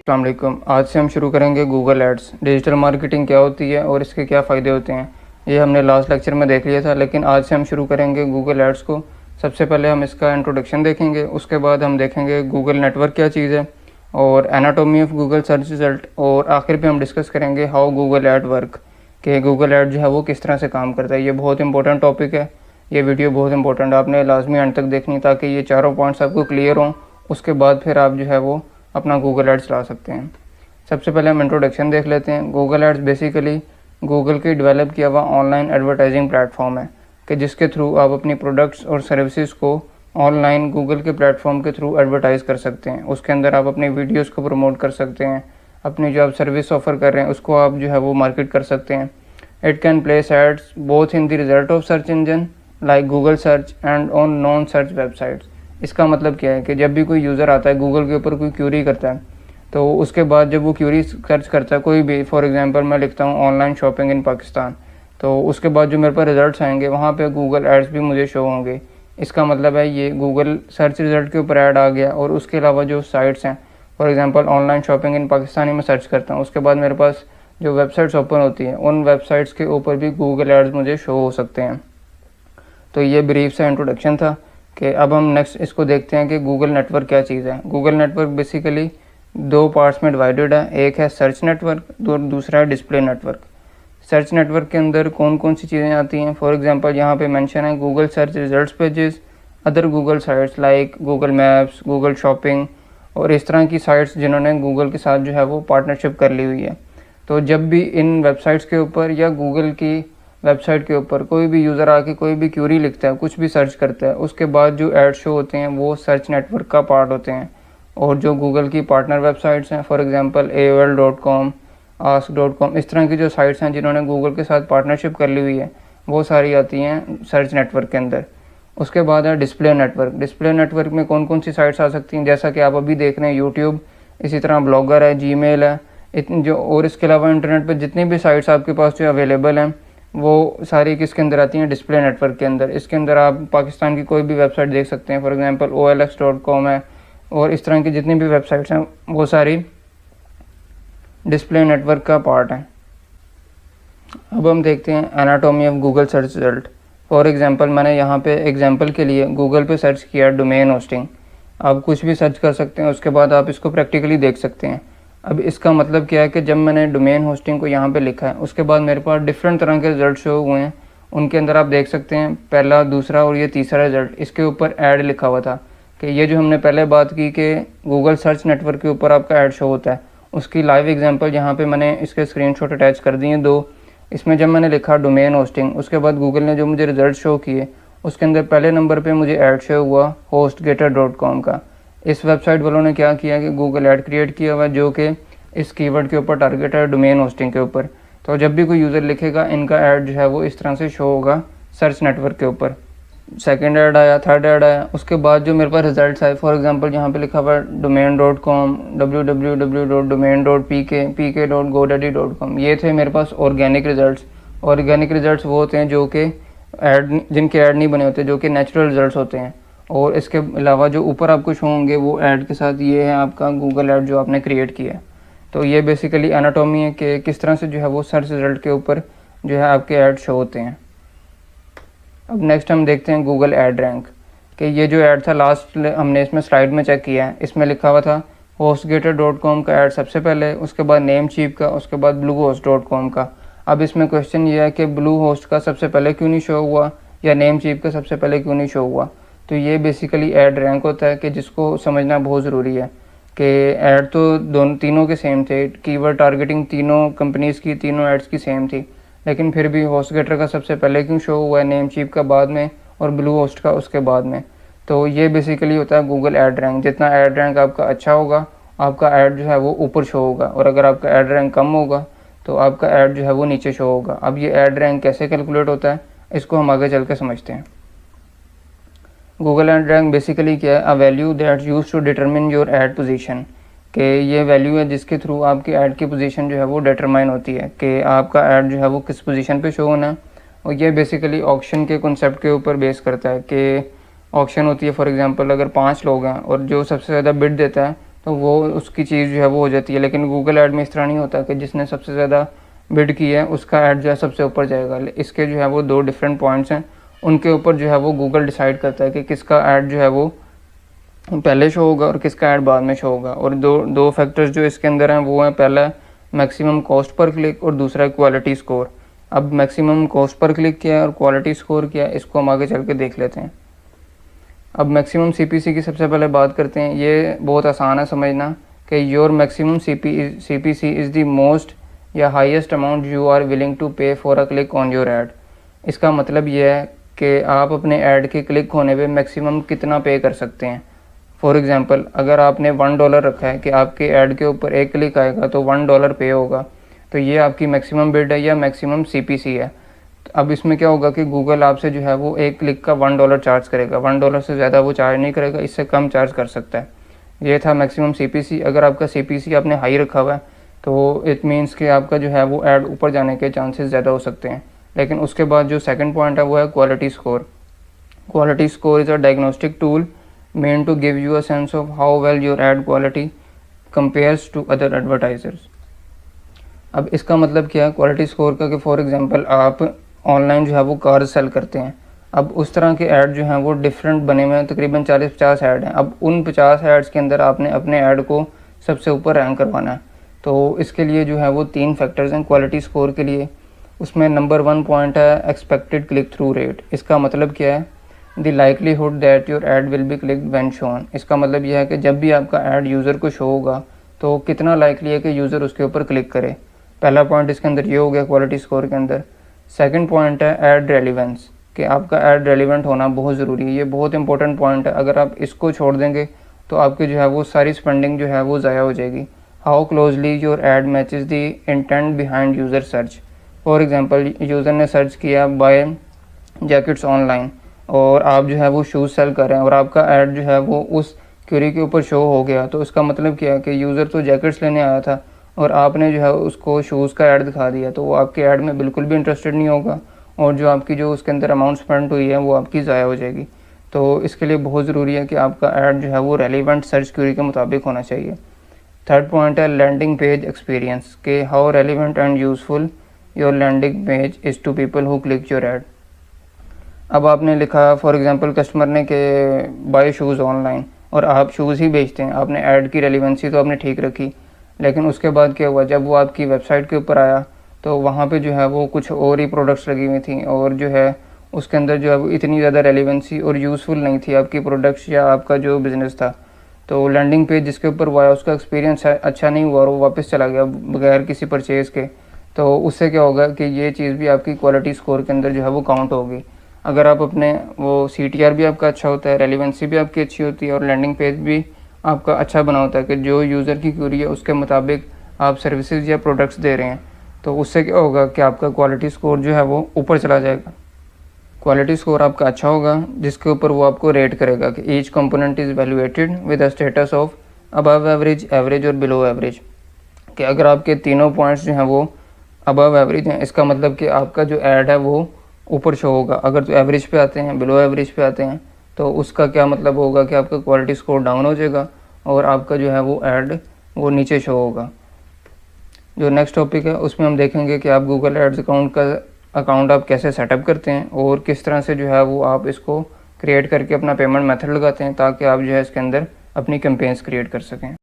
अस्सलाम वालेकुम। आज से हम शुरू करेंगे गूगल एड्स। डिजिटल मार्केटिंग क्या होती है और इसके क्या फ़ायदे होते हैं, ये हमने लास्ट लेक्चर में देख लिया था, लेकिन आज से हम शुरू करेंगे गूगल एड्स को। सबसे पहले हम इसका इंट्रोडक्शन देखेंगे, उसके बाद हम देखेंगे गूगल नेटवर्क क्या चीज़ है और anatomy of Google search result, और आखिर पे हम डिस्कस करेंगे हाउ गूगल एड वर्क, कि गूगल एड जो है वो किस तरह से काम करता है। ये बहुत इंपॉर्टेंट टॉपिक है, ये वीडियो बहुत इंपॉर्टेंट है, आपने लाजमी अंत तक देखनी ताकि ये चारों पॉइंट्स आपको क्लियर हों। उसके बाद फिर आप जो है वो अपना गूगल एड्स चला सकते हैं। सबसे पहले हम इंट्रोडक्शन देख लेते हैं। गूगल एड्स बेसिकली गूगल के डेवलप किया हुआ ऑनलाइन एडवर्टाइजिंग प्लेटफॉर्म है कि जिसके थ्रू आप अपनी प्रोडक्ट्स और सर्विसेज को ऑनलाइन गूगल के प्लेटफॉर्म के थ्रू एडवर्टाइज़ कर सकते हैं। उसके अंदर आप अपनी वीडियोस को प्रमोट कर सकते हैं, अपनी जो आप सर्विस ऑफ़र कर रहे हैं उसको आप जो है वो मार्केट कर सकते हैं। It can place ads both in the result of search engine like Google search and on non search websites. इसका मतलब क्या है कि जब भी कोई यूज़र आता है गूगल के ऊपर कोई क्यूरी करता है, तो उसके बाद जब वो क्यूरी सर्च करता है कोई भी, फॉर एग्जांपल मैं लिखता हूँ ऑनलाइन शॉपिंग इन पाकिस्तान, तो उसके बाद जो मेरे पास रिजल्ट्स आएंगे वहाँ पे गूगल एड्स भी मुझे शो होंगे। इसका मतलब है ये गूगल सर्च रिज़ल्ट के ऊपर ऐड आ गया। और उसके अलावा जो साइट्स हैं, फॉर एग्जांपल ऑनलाइन शॉपिंग इन पाकिस्तानी में सर्च करता हूँ, उसके बाद मेरे पास जो वेबसाइट्स ओपन होती हैं उन वेबसाइट्स के ऊपर भी गूगल एड्स मुझे शो हो सकते हैं। तो ये ब्रीफ सा इंट्रोडक्शन था कि अब हम नेक्स्ट इसको देखते हैं कि गूगल नेटवर्क क्या चीज़ है। गूगल नेटवर्क बेसिकली दो पार्ट्स में डिवाइडेड है, एक है सर्च नेटवर्क, दूसरा है डिस्प्ले नेटवर्क। सर्च नेटवर्क के अंदर कौन कौन सी चीज़ें आती हैं, फॉर एग्जांपल यहाँ पे मेंशन है Google search results pages, other Google sites like Google maps, Google shopping और इस तरह की साइट्स जिन्होंने गूगल के साथ जो है वो पार्टनरशिप कर ली हुई है। तो जब भी इन वेबसाइट्स के ऊपर या गूगल की वेबसाइट के ऊपर कोई भी यूज़र आके कोई भी क्यूरी लिखता है, कुछ भी सर्च करता है, उसके बाद जो एड शो होते हैं वो सर्च नेटवर्क का पार्ट होते हैं। और जो गूगल की पार्टनर वेबसाइट्स हैं, फॉर एग्जांपल AOL.com, ask.com, इस तरह की जो साइट्स हैं जिन्होंने गूगल के साथ पार्टनरशिप कर ली हुई है, वो सारी आती हैं सर्च नेटवर्क के अंदर। उसके बाद है डिस्प्ले नेटवर्क। डिस्प्ले नेटवर्क में कौन कौन सी साइट्स आ सकती हैं, जैसा कि आप अभी देख रहे हैं यूट्यूब, इसी तरह ब्लॉगर है, जीमेल है, इतनी जो, और इसके अलावा इंटरनेट पर जितनी भी साइट्स आपके पास जो अवेलेबल हैं वो सारी किसके अंदर आती हैं, डिस्प्ले नेटवर्क के अंदर। इसके अंदर आप पाकिस्तान की कोई भी वेबसाइट देख सकते हैं, फॉर एग्जांपल OLX.com है, और इस तरह की जितनी भी वेबसाइट्स हैं वो सारी डिस्प्ले नेटवर्क का पार्ट है। अब हम देखते हैं anatomy of Google search result. For example मैंने यहाँ पे एग्जांपल के लिए गूगल पे सर्च किया डोमेन होस्टिंग। आप कुछ भी सर्च कर सकते हैं, उसके बाद आप इसको प्रैक्टिकली देख सकते हैं। अब इसका मतलब क्या है कि जब मैंने डोमेन होस्टिंग को यहाँ पे लिखा है, उसके बाद मेरे पास डिफरेंट तरह के रिजल्ट शो हुए हैं। उनके अंदर आप देख सकते हैं पहला, दूसरा और ये तीसरा रिजल्ट, इसके ऊपर ऐड लिखा हुआ था कि ये जो हमने पहले बात की कि गूगल सर्च नेटवर्क के ऊपर आपका ऐड शो होता है, उसकी लाइव एग्जांपल यहाँ पे मैंने इसके स्क्रीनशॉट अटैच कर दिए दो। इसमें जब मैंने लिखा डोमेन होस्टिंग, उसके बाद गूगल ने जो मुझे रिजल्ट शो किए, उसके अंदर पहले नंबर पे मुझे ऐड शो हुआ hostgator.com का। इस वेबसाइट वालों ने क्या किया कि गूगल ऐड क्रिएट किया हुआ जो कि इस कीवर्ड के ऊपर टारगेट है, डोमेन होस्टिंग के ऊपर। तो जब भी कोई यूज़र लिखेगा इनका ऐड जो है वो इस तरह से शो होगा सर्च नेटवर्क के ऊपर। सेकंड ऐड आया, थर्ड ऐड आया, उसके बाद जो मेरे पास रिजल्ट्स आए, फॉर एग्जांपल यहाँ पे लिखा हुआ domain.com, www.domain.pk, pk.godaddy.com, ये थे मेरे पास ऑर्गेनिक रिजल्ट्स। ऑर्गेनिक रिजल्ट्स वो होते हैं जो कि ऐड, जिनके ऐड नहीं बने होते, जो कि नेचुरल रिजल्ट्स होते हैं। और इसके अलावा जो ऊपर आपको शो होंगे वो ऐड के साथ, ये है आपका गूगल ऐड जो आपने क्रिएट किया है। तो ये बेसिकली एनाटॉमी है कि किस तरह से जो है वो सर्च रिजल्ट के ऊपर जो है आपके ऐड शो होते हैं। अब नेक्स्ट हम देखते हैं गूगल ऐड रैंक, कि ये जो ऐड था लास्ट हमने इसमें स्लाइड में चेक किया है, इसमें लिखा हुआ था hostgator.com का ऐड सबसे पहले, उसके बाद नेमचीप का, उसके बाद bluehost.com का। अब इसमें क्वेश्चन ये है कि ब्लूहोस्ट का सबसे पहले क्यों नहीं शो हुआ या नेमचीप का सबसे पहले क्यों नहीं शो हुआ। तो ये बेसिकली ऐड रैंक होता है कि जिसको समझना बहुत ज़रूरी है कि ऐड तो दोनों तीनों के सेम थे, कीवर्ड टारगेटिंग तीनों कंपनीज़ की, तीनों एड्स की सेम थी, लेकिन फिर भी hostgator का सबसे पहले क्यों शो हुआ है, नेमचीप का बाद में और ब्लूहोस्ट का उसके बाद में। तो ये बेसिकली होता है गूगल ऐड रैंक। जितना ऐड रैंक आपका अच्छा होगा आपका ऐड जो है वो ऊपर शो होगा, और अगर आपका ऐड रैंक कम होगा तो आपका ऐड जो है वो नीचे शो होगा। अब ये ऐड रैंक कैसे कैलकुलेट होता है इसको हम आगे चल के समझते हैं। गूगल ऐड रैंक बेसिकली क्या है, a value that use to determine your ad position, कि ये वैल्यू है जिसके थ्रू आपकी ऐड की पोजीशन जो है वो डिटरमाइन होती है कि आपका ऐड जो है वो किस पोजीशन पे शो होना है। और ये बेसिकली ऑक्शन के कॉन्सेप्ट के ऊपर बेस करता है कि ऑक्शन होती है, फॉर एग्जांपल अगर 5 लोग हैं और जो सबसे ज़्यादा बिड देता है तो वो उसकी चीज़ जो है वो हो जाती है। लेकिन गूगल ऐड में इस तरह नहीं होता कि जिसने सबसे ज़्यादा बिड की है उसका ऐड जो है सबसे ऊपर जाएगा। इसके जो है वो दो डिफरेंट पॉइंट्स हैं, उनके ऊपर जो है वो गूगल डिसाइड करता है कि किसका ऐड जो है वो पहले शो होगा और किसका ऐड बाद में शो होगा। और दो दो फैक्टर्स जो इसके अंदर हैं वो हैं, पहला मैक्सिमम कॉस्ट पर क्लिक और दूसरा क्वालिटी स्कोर। अब मैक्सिमम कॉस्ट पर क्लिक क्या है और क्वालिटी स्कोर क्या है, इसको हम आगे चल के देख लेते हैं। अब मैक्सिमम सीपीसी की सबसे पहले बात करते हैं। ये बहुत आसान है समझना कि your maximum CPC is the most या highest amount you are willing to pay for a click on your ad. इसका मतलब ये है कि आप अपने ऐड के क्लिक होने पे मैक्सिमम कितना पे कर सकते हैं। फॉर एग्ज़ाम्पल, अगर आपने $1 रखा है कि आपके ऐड के ऊपर एक क्लिक आएगा तो $1 पे होगा, तो ये आपकी मैक्सिमम बिड है या मैक्सिमम सीपीसी है। अब इसमें क्या होगा कि गूगल आपसे जो है वो एक क्लिक का $1 चार्ज करेगा। $1 से ज़्यादा वो चार्ज नहीं करेगा, इससे कम चार्ज कर सकता है। ये था मैक्सिमम सीपीसी। अगर आपका सीपीसी आपने हाई रखा हुआ है तो इट मीन्स कि आपका जो है वो ऐड ऊपर जाने के चांसेस ज़्यादा हो सकते हैं। लेकिन उसके बाद जो सेकंड पॉइंट है वो है quality score. Quality score is a diagnostic tool meant to give you a sense of how well your ad quality compares to other advertisers। अब इसका मतलब क्या है क्वालिटी स्कोर का, कि फॉर एग्जांपल आप ऑनलाइन जो है वो कार सेल करते हैं। अब उस तरह के ऐड जो हैं वो डिफरेंट बने हुए हैं, तकरीबन 40-50 ऐड हैं। अब उन 50 ऐड्स के अंदर आपने अपने ऐड को सबसे ऊपर रैंक करवाना है। तो इसके लिए जो है वो 3 फैक्टर्स हैं क्वालिटी स्कोर के लिए। उसमें नंबर 1 पॉइंट है एक्सपेक्टेड क्लिक थ्रू रेट। इसका मतलब क्या है, the likelihood that your add will be clicked when shown. इसका मतलब यह है कि जब भी आपका ऐड यूज़र को शो होगा तो कितना लाइकली है कि यूज़र उसके ऊपर क्लिक करे। पहला पॉइंट इसके अंदर ये हो गया क्वालिटी स्कोर के अंदर। सेकंड पॉइंट है ऐड रेलिवेंस, कि आपका ऐड रेलिवेंट होना बहुत ज़रूरी है। ये बहुत इंपॉर्टेंट पॉइंट है, अगर आप इसको छोड़ देंगे तो आपकी जो है वो सारी स्पेंडिंग जो है वो ज़ाया हो जाएगी। How closely your add matches the intent behind user search. For example, user ने सर्च किया बाय जैकेट्स ऑनलाइन और आप जो है वो शूज़ सेल कर रहे हैं और आपका ऐड जो है वो उस क्वेरी के ऊपर शो हो गया, तो उसका मतलब क्या है कि यूज़र तो जैकेट्स लेने आया था और आपने जो है उसको शूज़ का ऐड दिखा दिया, तो वो आपके ऐड में बिल्कुल भी इंटरेस्टेड नहीं होगा और जो आपकी जो उसके अंदर अमाउंट स्पेंड हुई है वो आपकी ज़ाया हो जाएगी। तो इसके लिए बहुत ज़रूरी है कि आपका ऐड जो है वो रेलिवेंट सर्च क्वेरी के मुताबिक होना चाहिए। थर्ड पॉइंट है लैंडिंग पेज एक्सपीरियंस, के how relevant and useful your landing page is to people who click your ad. अब आपने लिखा फॉर एग्जांपल कस्टमर ने कि बाय शूज़ ऑनलाइन, और आप शूज़ ही बेचते हैं, आपने ऐड की रेलिवेंसी तो आपने ठीक रखी, लेकिन उसके बाद क्या हुआ, जब वो आपकी वेबसाइट के ऊपर आया तो वहाँ पे जो है वो कुछ और ही प्रोडक्ट्स लगी हुई थी और जो है उसके अंदर जो है वो इतनी ज़्यादा रेलिवेंसी और यूज़फुल नहीं थी आपकी प्रोडक्ट्स या आपका जो बिज़नेस था। तो लैंडिंग पेज जिसके ऊपर वो आया उसका एक्सपीरियंस अच्छा नहीं हुआ और वो वापस चला गया बगैर किसी परचेज़ के। तो उससे क्या होगा कि ये चीज़ भी आपकी क्वालिटी स्कोर के अंदर जो है वो काउंट होगी। अगर आप अपने वो CTR भी आपका अच्छा होता है, रेलिवेंसी भी आपकी अच्छी होती है और लैंडिंग पेज भी आपका अच्छा बना होता है कि जो यूज़र की क्वेरी है उसके मुताबिक आप सर्विसेज या प्रोडक्ट्स दे रहे हैं, तो उससे क्या होगा कि आपका क्वालिटी स्कोर जो है वो ऊपर चला जाएगा। क्वालिटी स्कोर आपका अच्छा होगा जिसके ऊपर वो आपको रेट करेगा कि each component is valuated with a status of above average, average और बिलो एवरेज। कि अगर आपके तीनों पॉइंट्स जो हैं वो अबव एवरेज हैं, इसका मतलब कि आपका जो ऐड है वो ऊपर शो होगा। अगर तो एवरेज पे आते हैं, बिलो एवरेज पे आते हैं, तो उसका क्या मतलब होगा कि आपका क्वालिटी स्कोर डाउन हो जाएगा और आपका जो है वो ऐड वो नीचे शो होगा। जो नेक्स्ट टॉपिक है उसमें हम देखेंगे कि आप गूगल एड्स अकाउंट आप कैसे सेटअप करते हैं और किस तरह से जो है वो आप इसको क्रिएट करके अपना पेमेंट मेथड लगाते हैं ताकि आप जो है इसके अंदर अपनी कैंपेन्स क्रिएट कर सकें।